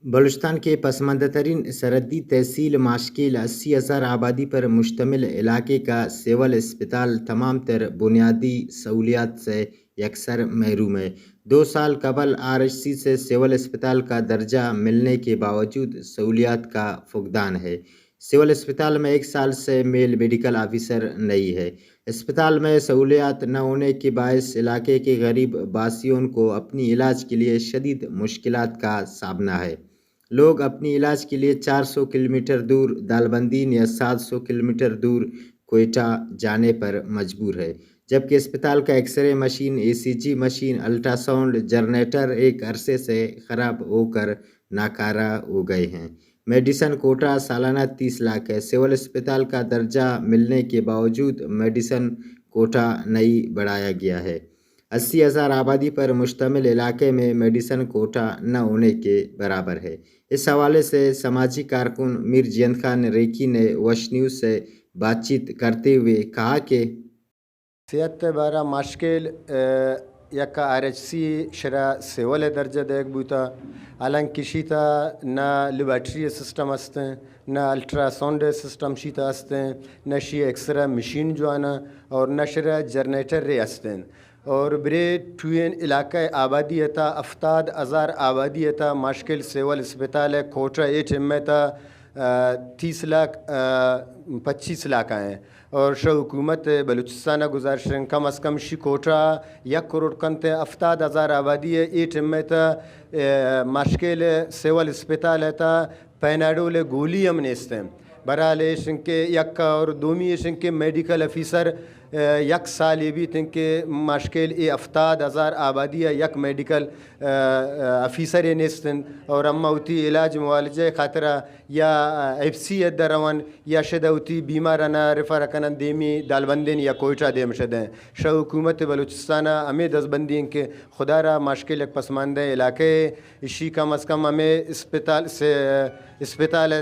بلوچستان کے پسماندہ ترین سرحدی تحصیل ماشکیل 80,000 آبادی پر مشتمل علاقے کا سول اسپتال تمام تر بنیادی سہولیات سے یکسر محروم ہے۔ 2 سال قبل RHC سے سول اسپتال کا درجہ ملنے کے باوجود سہولیات کا فقدان ہے۔ سول اسپتال میں 1 سال سے میل میڈیکل آفیسر نہیں ہے۔ اسپتال میں سہولیات نہ ہونے کے باعث علاقے کے غریب باشندوں کو اپنی علاج کے لیے شدید مشکلات کا سامنا ہے۔ لوگ اپنی علاج کے لیے 400 کلومیٹر دور دالبندین یا 700 کلومیٹر دور کوئٹہ جانے پر مجبور ہے، جبکہ اسپتال کا X ray machine, ECG machine, ultra sound generator ایک عرصے سے خراب ہو کر ناکارہ ہو گئے ہیں۔ میڈیسن کوٹا سالانہ 30 لاکھ ہے۔ سول اسپتال کا درجہ ملنے کے باوجود میڈیسن کوٹا نہیں بڑھایا گیا ہے۔ 80,000 آبادی پر مشتمل علاقے میں میڈیسن کوٹا نہ ہونے کے برابر ہے۔ اس حوالے سے سماجی کارکن میر جینت خان ریکی نے وش نیوز سے بات چیت کرتے ہوئے کہا کہ صحت بارہ مشکل یک RHC شرا سیول درجہ دیکھ بوتا حالانکہ شیتا نہ لیبارٹری سسٹم ہستیں، نہ الٹرا ساؤنڈ سسٹم شیتا ہستیں، نہ شی ایکسرا مشین جو آنا اور نہ شرا جنریٹر رے ہستیں اور برے ٹوین علاقہ آبادی تا 70,000 آبادی تا مشکل سیول اسپتال ہے کوٹا 8 میں تا 30 لاکھ 25 لاکھ آئیں اور شو حکومت بلوچستان گزارش کم از کم شی کوٹا 1 کروڑ کنتے 70,000 آبادی ہے 8 میں تا مشکل سیول اسپتال ہے تا پیناڈول گولی ہم نیستیں برحال شنکے یک اور دومی شنکے میڈیکل افیسر یک سال یہ بھی تھیں کہ مشکل 70,000 آبادی ہے یک میڈیکل افیسر نیستن اور اما ہوتی علاج معالجہ خاطرہ یا FC روان یا شدہ ہوتی بیمارانا ریفر کنن دیمی دالبندین یا کوئٹہ دیم شدیں شاہ حکومت بلوچستانہ ہمیں دزبندین کے خدا را مشکل ایک پسماندہ علاقے اسی کم از کم ہمیں اسپتال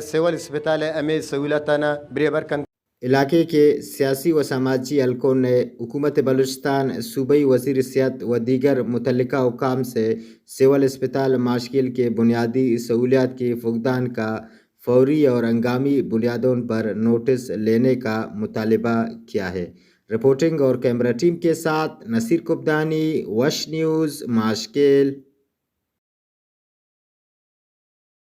سیول اسپتال ہمیں سہولتانا بریبر کن۔ علاقے کے سیاسی و سماجی حلقوں نے حکومت بلوچستان، صوبائی وزیر صحت و دیگر متعلقہ حکام سے سول اسپتال ماشکیل کے بنیادی سہولیات کے فقدان کا فوری اور ہنگامی بنیادوں پر نوٹس لینے کا مطالبہ کیا ہے۔ رپورٹنگ اور کیمرہ ٹیم کے ساتھ نصیر کبدانی، وش نیوز، ماشکیل۔